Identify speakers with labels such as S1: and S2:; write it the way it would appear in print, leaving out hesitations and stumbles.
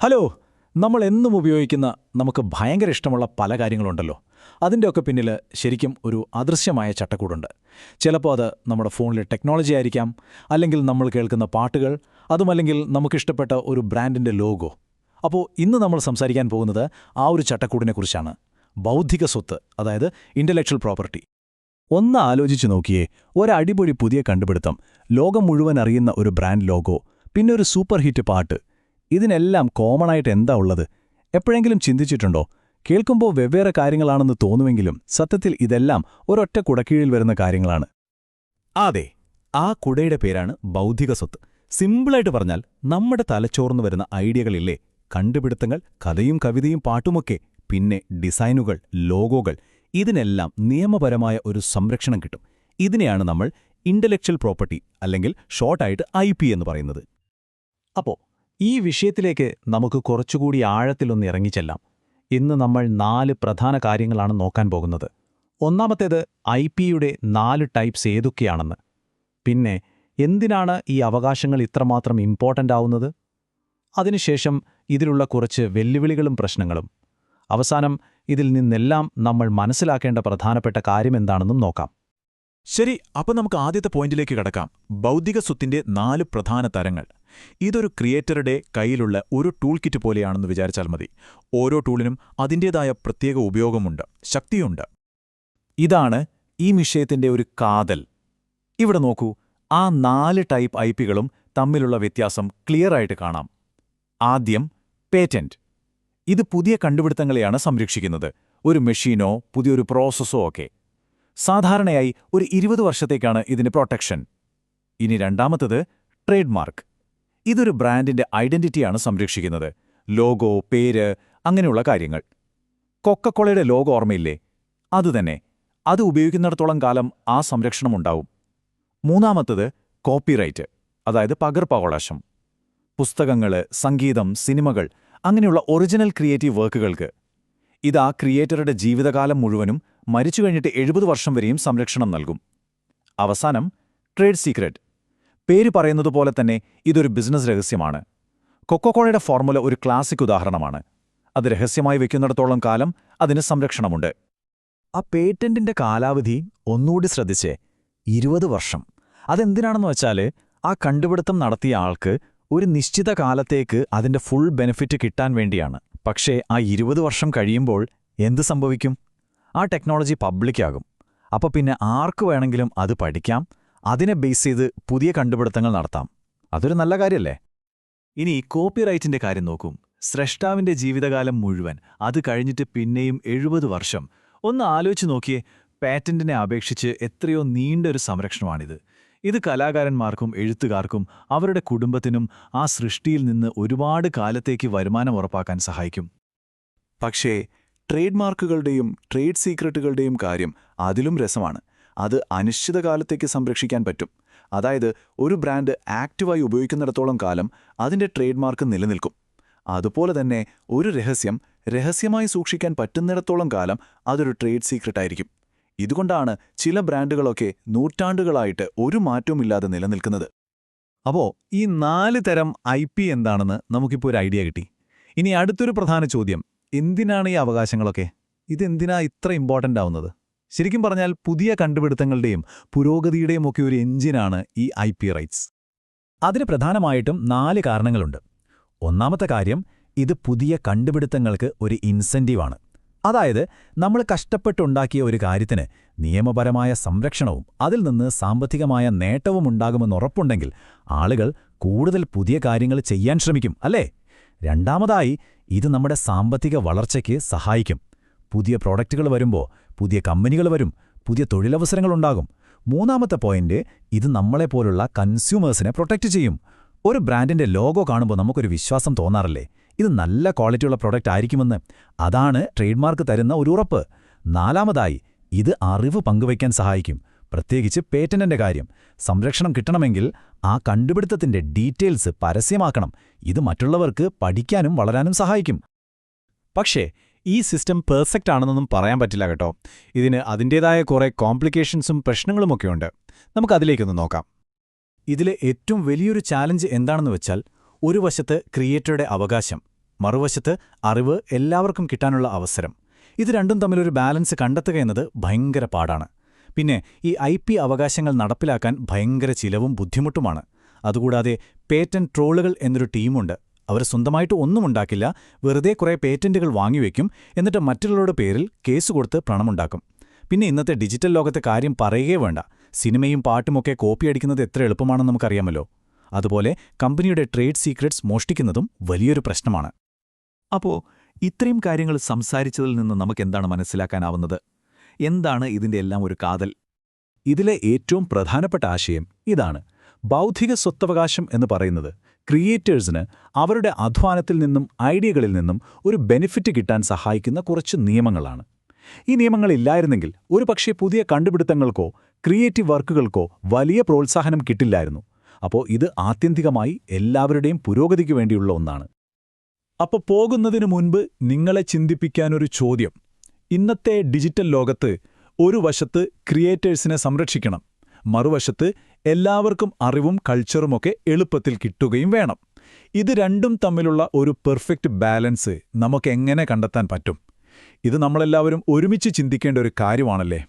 S1: Hello. നമ്മൾ എന്നും ഉപയോഗിക്കുന്ന നമുക്ക് ഭയങ്കര ഇഷ്ടമുള്ള പല കാര്യങ്ങളുണ്ടല്ലോ. അതിൻ്റെയൊക്കെ പിന്നിൽ ശരിക്കും ഒരു അദൃശ്യമായ ചട്ടക്കൂടുണ്ട്. ചിലപ്പോൾ അത് നമ്മുടെ ഫോണിലെ ടെക്നോളജി ആയിരിക്കാം, അല്ലെങ്കിൽ നമ്മൾ കേൾക്കുന്ന പാട്ടുകൾ, അതുമല്ലെങ്കിൽ നമുക്കിഷ്ടപ്പെട്ട ഒരു ബ്രാൻഡിൻ്റെ ലോഗോ. അപ്പോൾ ഇന്ന് നമ്മൾ സംസാരിക്കാൻ പോകുന്നത് ആ ഒരു ചട്ടക്കൂടിനെക്കുറിച്ചാണ്. ബൗദ്ധിക സ്വത്ത്, അതായത് ഇന്റലക്ച്വൽ പ്രോപ്പർട്ടി. ഒന്ന് ആലോചിച്ചു നോക്കിയേ, ഒരടിപൊളി പുതിയ കണ്ടുപിടുത്തം, ലോകം മുഴുവൻ അറിയുന്ന ഒരു ബ്രാൻഡ് ലോഗോ, പിന്നെ ഒരു സൂപ്പർ ഹിറ്റ് പാട്ട്. ഇതിനെല്ലാം കോമണായിട്ട് എന്താ ഉള്ളത്? എപ്പോഴെങ്കിലും ചിന്തിച്ചിട്ടുണ്ടോ? കേൾക്കുമ്പോൾ വെവ്വേറെ കാര്യങ്ങളാണെന്ന് തോന്നുമെങ്കിലും സത്യത്തിൽ ഇതെല്ലാം ഒരൊറ്റ കുടക്കീഴിൽ വരുന്ന കാര്യങ്ങളാണ്. അതെ, ആ കുടയുടെ പേരാണ് ബൗദ്ധിക സ്വത്ത്. സിമ്പിളായിട്ട് പറഞ്ഞാൽ നമ്മുടെ തലച്ചോർന്ന് വരുന്ന ഐഡിയകളില്ലേ, കണ്ടുപിടുത്തങ്ങൾ, കഥയും കവിതയും പാട്ടുമൊക്കെ, പിന്നെ ഡിസൈനുകൾ, ലോഗോകൾ, ഇതിനെല്ലാം നിയമപരമായ ഒരു സംരക്ഷണം കിട്ടും. ഇതിനെയാണ് നമ്മൾ ഇന്റലക്ച്വൽ പ്രോപ്പർട്ടി അല്ലെങ്കിൽ ഷോർട്ടായിട്ട് IP എന്ന് പറയുന്നത്. അപ്പോൾ ഈ വിഷയത്തിലേക്ക് നമുക്ക് കുറച്ചുകൂടി ആഴത്തിലൊന്ന് ഇറങ്ങിച്ചെല്ലാം. ഇന്ന് നമ്മൾ 4 പ്രധാന കാര്യങ്ങളാണ് നോക്കാൻ പോകുന്നത്. ഒന്നാമത്തേത് IPയുടെ 4 ടൈപ്സ് ഏതൊക്കെയാണെന്ന്. പിന്നെ എന്തിനാണ് ഈ അവകാശങ്ങൾ ഇത്രമാത്രം ഇമ്പോർട്ടൻ്റ് ആവുന്നത്? അതിനുശേഷം ഇതിലുള്ള കുറച്ച് വെല്ലുവിളികളും പ്രശ്നങ്ങളും. അവസാനം ഇതിൽ നിന്നെല്ലാം നമ്മൾ മനസ്സിലാക്കേണ്ട പ്രധാനപ്പെട്ട കാര്യമെന്താണെന്നും നോക്കാം.
S2: ശരി, അപ്പോൾ നമുക്ക് ആദ്യത്തെ പോയിന്റിലേക്ക് കടക്കാം. ബൗദ്ധിക സ്വത്തിന്റെ 4 പ്രധാന തരങ്ങൾ. ഇതൊരു ക്രിയേറ്ററുടെ കയ്യിലുള്ള ഒരു ടൂൾ കിറ്റ് പോലെയാണെന്ന് വിചാരിച്ചാൽ മതി. ഓരോ ടൂളിനും അതിൻ്റേതായ പ്രത്യേക ഉപയോഗമുണ്ട്, ശക്തിയുണ്ട്. ഇതാണ് ഈ വിഷയത്തിന്റെ ഒരു കാതൽ. ഇവിടെ നോക്കൂ, ആ 4 ടൈപ്പ് IPകളും തമ്മിലുള്ള വ്യത്യാസം ക്ലിയറായിട്ട് കാണാം. ആദ്യം പേറ്റന്റ്. ഇത് പുതിയ കണ്ടുപിടുത്തങ്ങളെയാണ് സംരക്ഷിക്കുന്നത്. ഒരു മെഷീനോ പുതിയൊരു പ്രോസസ്സോ ഒക്കെ. സാധാരണയായി ഒരു 20 വർഷത്തേക്കാണ് ഇതിന് പ്രൊട്ടക്ഷൻ. ഇനി രണ്ടാമത്തത് ട്രേഡ് മാർക്ക്. ഇതൊരു ബ്രാൻഡിന്റെ ഐഡന്റിറ്റിയാണ് സംരക്ഷിക്കുന്നത്. ലോഗോ, പേര്, അങ്ങനെയുള്ള കാര്യങ്ങൾ. കൊക്കക്കോളയുടെ ലോഗോ ഓർമ്മയില്ലേ? അതുതന്നെ. അത് ഉപയോഗിക്കുന്നിടത്തോളം കാലം ആ സംരക്ഷണമുണ്ടാവും. മൂന്നാമത്തത് കോപ്പിറൈറ്റ്, അതായത് പകർപ്പവകാശം. പുസ്തകങ്ങൾ, സംഗീതം, സിനിമകൾ, അങ്ങനെയുള്ള ഒറിജിനൽ ക്രിയേറ്റീവ് വർക്കുകൾക്ക്. ഇത് ആ ക്രിയേറ്ററുടെ ജീവിതകാലം മുഴുവനും, മരിച്ചു കഴിഞ്ഞിട്ട് 70 വർഷം വരെയും സംരക്ഷണം നൽകും. അവസാനം ട്രേഡ് സീക്രട്ട്. പേര് പറയുന്നതുപോലെ തന്നെ ഇതൊരു ബിസിനസ് രഹസ്യമാണ്. കൊക്കോകോളയുടെ ഫോർമുല ഒരു ക്ലാസിക് ഉദാഹരണമാണ്. അത് രഹസ്യമായി വയ്ക്കുന്നിടത്തോളം കാലം അതിന് സംരക്ഷണമുണ്ട്. ആ പേറ്റന്റിന്റെ കാലാവധി ഒന്നുകൂടി ശ്രദ്ധിച്ചേ, 20 വർഷം. അതെന്തിനാണെന്ന് വച്ചാൽ ആ കണ്ടുപിടുത്തം നടത്തിയ ആൾക്ക് ഒരു നിശ്ചിത കാലത്തേക്ക് അതിന്റെ ഫുൾ ബെനിഫിറ്റ് കിട്ടാൻ വേണ്ടിയാണ്. പക്ഷേ ആ 20 വർഷം കഴിയുമ്പോൾ എന്ത് സംഭവിക്കും? ആ ടെക്നോളജി പബ്ലിക്കാകും. അപ്പോൾ പിന്നെ ആർക്ക് വേണമെങ്കിലും അത് പഠിക്കാം, അതിനെ ബേസ് ചെയ്ത് പുതിയ കണ്ടുപിടുത്തങ്ങൾ നടത്താം. അതൊരു നല്ല കാര്യമല്ലേ? ഇനി കോപ്പിറൈറ്റിന്റെ കാര്യം നോക്കും. സ്രഷ്ടാവിന്റെ ജീവിതകാലം മുഴുവൻ, അത് കഴിഞ്ഞിട്ട് പിന്നെയും 70 വർഷം. ഒന്ന് ആലോചിച്ച് നോക്കിയേ, പാറ്റന്റിനെ അപേക്ഷിച്ച് എത്രയോ നീണ്ടൊരു സംരക്ഷണമാണിത്. ഇത് കലാകാരന്മാർക്കും എഴുത്തുകാർക്കും അവരുടെ കുടുംബത്തിനും ആ സൃഷ്ടിയിൽ നിന്ന് ഒരുപാട് കാലത്തേക്ക് വരുമാനം ഉറപ്പാക്കാൻ സഹായിക്കും. പക്ഷേ ട്രേഡ് മാർക്കുകളുടെയും ട്രേഡ് സീക്രട്ടുകളുടെയും കാര്യം അതിലും രസമാണ്. അത് അനിശ്ചിതകാലത്തേക്ക് സംരക്ഷിക്കാൻ പറ്റും. അതായത് ഒരു ബ്രാൻഡ് ആക്റ്റീവായി ഉപയോഗിക്കുന്നിടത്തോളം കാലം അതിൻ്റെ ട്രേഡ് മാർക്ക് നിലനിൽക്കും. അതുപോലെ തന്നെ ഒരു രഹസ്യം രഹസ്യമായി സൂക്ഷിക്കാൻ പറ്റുന്നിടത്തോളം കാലം അതൊരു ട്രേഡ് സീക്രട്ടായിരിക്കും. ഇതുകൊണ്ടാണ് ചില ബ്രാൻഡുകളൊക്കെ നൂറ്റാണ്ടുകളായിട്ട് ഒരു മാറ്റവുമില്ലാതെ നിലനിൽക്കുന്നത്. അപ്പോൾ ഈ 4 തരം IP എന്താണെന്ന് നമുക്കിപ്പോൾ ഒരു ഐഡിയ കിട്ടി. ഇനി അടുത്തൊരു പ്രധാന ചോദ്യം, എന്തിനാണ് ഈ അവകാശങ്ങളൊക്കെ? ഇതെന്തിനാ ഇത്ര ഇമ്പോർട്ടൻ്റ് ആവുന്നത്? ശരിക്കും പറഞ്ഞാൽ പുതിയ കണ്ടുപിടുത്തങ്ങളുടെയും പുരോഗതിയുടെയും ഒക്കെ ഒരു എഞ്ചിനാണ് ഈ IP റൈറ്റ്സ്. അതിന് പ്രധാനമായിട്ടും 4 കാരണങ്ങളുണ്ട്. ഒന്നാമത്തെ കാര്യം, ഇത് പുതിയ കണ്ടുപിടുത്തങ്ങൾക്ക് ഒരു ഇൻസെന്റീവാണ്. അതായത് നമ്മൾ കഷ്ടപ്പെട്ടുണ്ടാക്കിയ ഒരു കാര്യത്തിന് നിയമപരമായ സംരക്ഷണവും അതിൽ നിന്ന് സാമ്പത്തികമായ നേട്ടവും ഉണ്ടാകുമെന്ന് ഉറപ്പുണ്ടെങ്കിൽ ആളുകൾ കൂടുതൽ പുതിയ കാര്യങ്ങൾ ചെയ്യാൻ ശ്രമിക്കും, അല്ലേ? രണ്ടാമതായി, ഇത് നമ്മുടെ സാമ്പത്തിക വളർച്ചയ്ക്ക് സഹായിക്കും. പുതിയ പ്രോഡക്റ്റുകൾ വരുമ്പോൾ പുതിയ കമ്പനികൾ വരും, പുതിയ തൊഴിലവസരങ്ങളുണ്ടാകും. മൂന്നാമത്തെ പോയിന്റ്, ഇത് നമ്മളെപ്പോലുള്ള കൺസ്യൂമേഴ്സിനെ പ്രൊട്ടക്റ്റ് ചെയ്യും. ഒരു ബ്രാൻഡിന്റെ ലോഗോ കാണുമ്പോൾ നമുക്കൊരു വിശ്വാസം തോന്നാറില്ലേ? ഇത് നല്ല ക്വാളിറ്റിയുള്ള പ്രോഡക്റ്റ് ആയിരിക്കുമെന്ന്. അതാണ് ട്രേഡ് മാർക്ക് തരുന്ന ഒരു ഉറപ്പ്. നാലാമതായി, ഇത് അറിവ് പങ്കുവയ്ക്കാൻ സഹായിക്കും. പ്രത്യേകിച്ച് പേറ്റന്റിന്റെ കാര്യം. സംരക്ഷണം കിട്ടണമെങ്കിൽ ആ കണ്ടുപിടുത്തത്തിന്റെ ഡീറ്റെയിൽസ് പരസ്യമാക്കണം. ഇത് മറ്റുള്ളവർക്ക് പഠിക്കാനും വളരാനും സഹായിക്കും. പക്ഷേ ഈ സിസ്റ്റം പെർഫെക്റ്റ് ആണെന്നൊന്നും പറയാൻ പറ്റില്ല കേട്ടോ. ഇതിന് അതിൻ്റേതായ കുറേ കോംപ്ലിക്കേഷൻസും പ്രശ്നങ്ങളുമൊക്കെയുണ്ട്. നമുക്കതിലേക്കൊന്ന് നോക്കാം. ഇതിലെ ഏറ്റവും വലിയൊരു ചാലഞ്ച് എന്താണെന്ന് വെച്ചാൽ, ഒരു വശത്ത് ക്രിയേറ്ററുടെ അവകാശം,
S1: മറുവശത്ത് അറിവ് എല്ലാവർക്കും കിട്ടാനുള്ള അവസരം. ഇത് രണ്ടും തമ്മിലൊരു ബാലൻസ് കണ്ടെത്തുക എന്നത് ഭയങ്കര പാടാണ്. പിന്നെ ഈ IP അവകാശങ്ങൾ നടപ്പിലാക്കാൻ ഭയങ്കര ചിലവും ബുദ്ധിമുട്ടുമാണ്. അതുകൂടാതെ പേറ്റന്റ് ട്രോളുകൾ എന്നൊരു ടീമുണ്ട്. അവർ സ്വന്തമായിട്ട് ഒന്നും ഉണ്ടാക്കില്ല, വെറുതെ കുറേ പേറ്റന്റുകൾ വാങ്ങിവെക്കും, എന്നിട്ട് മറ്റുള്ളവരുടെ പേരിൽ കേസ് കൊടുത്ത് പണമുണ്ടാക്കും. പിന്നെ ഇന്നത്തെ ഡിജിറ്റൽ ലോകത്തെ കാര്യം പറയുകയേ വേണ്ട. സിനിമയും പാട്ടുമൊക്കെ കോപ്പിയടിക്കുന്നത് എത്ര എളുപ്പമാണെന്ന് നമുക്കറിയാമല്ലോ. അതുപോലെ കമ്പനിയുടെ ട്രേഡ് സീക്രട്സ് മോഷ്ടിക്കുന്നതും വലിയൊരു പ്രശ്നമാണ്.
S2: അപ്പോ ഇത്രയും കാര്യങ്ങൾ സംസാരിച്ചതിൽ നിന്ന് നമുക്കെന്താണ് മനസ്സിലാക്കാനാവുന്നത്? എന്താണ് ഇതിന്റെ എല്ലാം ഒരു കാതൽ?
S1: ഇതിലെ ഏറ്റവും പ്രധാനപ്പെട്ട ആശയം ഇതാണ്: ബൗദ്ധിക സ്വത്തവകാശം എന്ന് പറയുന്നത് ക്രിയേറ്റേഴ്സിന് അവരുടെ അധ്വാനത്തിൽ നിന്നും ഐഡിയകളിൽ നിന്നും ഒരു ബെനിഫിറ്റ് കിട്ടാൻ സഹായിക്കുന്ന കുറച്ച് നിയമങ്ങളാണ്. ഈ നിയമങ്ങളില്ലായിരുന്നെങ്കിൽ ഒരുപക്ഷേ പുതിയ കണ്ടുപിടുത്തങ്ങൾക്കോ ക്രിയേറ്റീവ് വർക്കുകൾക്കോ വലിയ പ്രോത്സാഹനം കിട്ടില്ലായിരുന്നു. അപ്പോൾ ഇത് ആത്യന്തികമായി എല്ലാവരുടെയും പുരോഗതിക്ക് വേണ്ടിയുള്ള ഒന്നാണ്. അപ്പോൾ പോകുന്നതിനു മുൻപ് നിങ്ങളെ ചിന്തിപ്പിക്കാനൊരു ചോദ്യം. ഇന്നത്തെ ഡിജിറ്റൽ ലോകത്ത് ഒരു വശത്ത് ക്രിയേറ്റേഴ്സിനെ സംരക്ഷിക്കണം, മറുവശത്ത് എല്ലാവർക്കും അറിവും കൾച്ചറുമൊക്കെ എളുപ്പത്തിൽ കിട്ടുകയും വേണം. ഇത് രണ്ടും തമ്മിലുള്ള ഒരു പെർഫെക്റ്റ് ബാലൻസ് നമുക്കെങ്ങനെ കണ്ടെത്താൻ പറ്റും? ഇത് നമ്മളെല്ലാവരും ഒരുമിച്ച് ചിന്തിക്കേണ്ട ഒരു കാര്യമാണല്ലേ?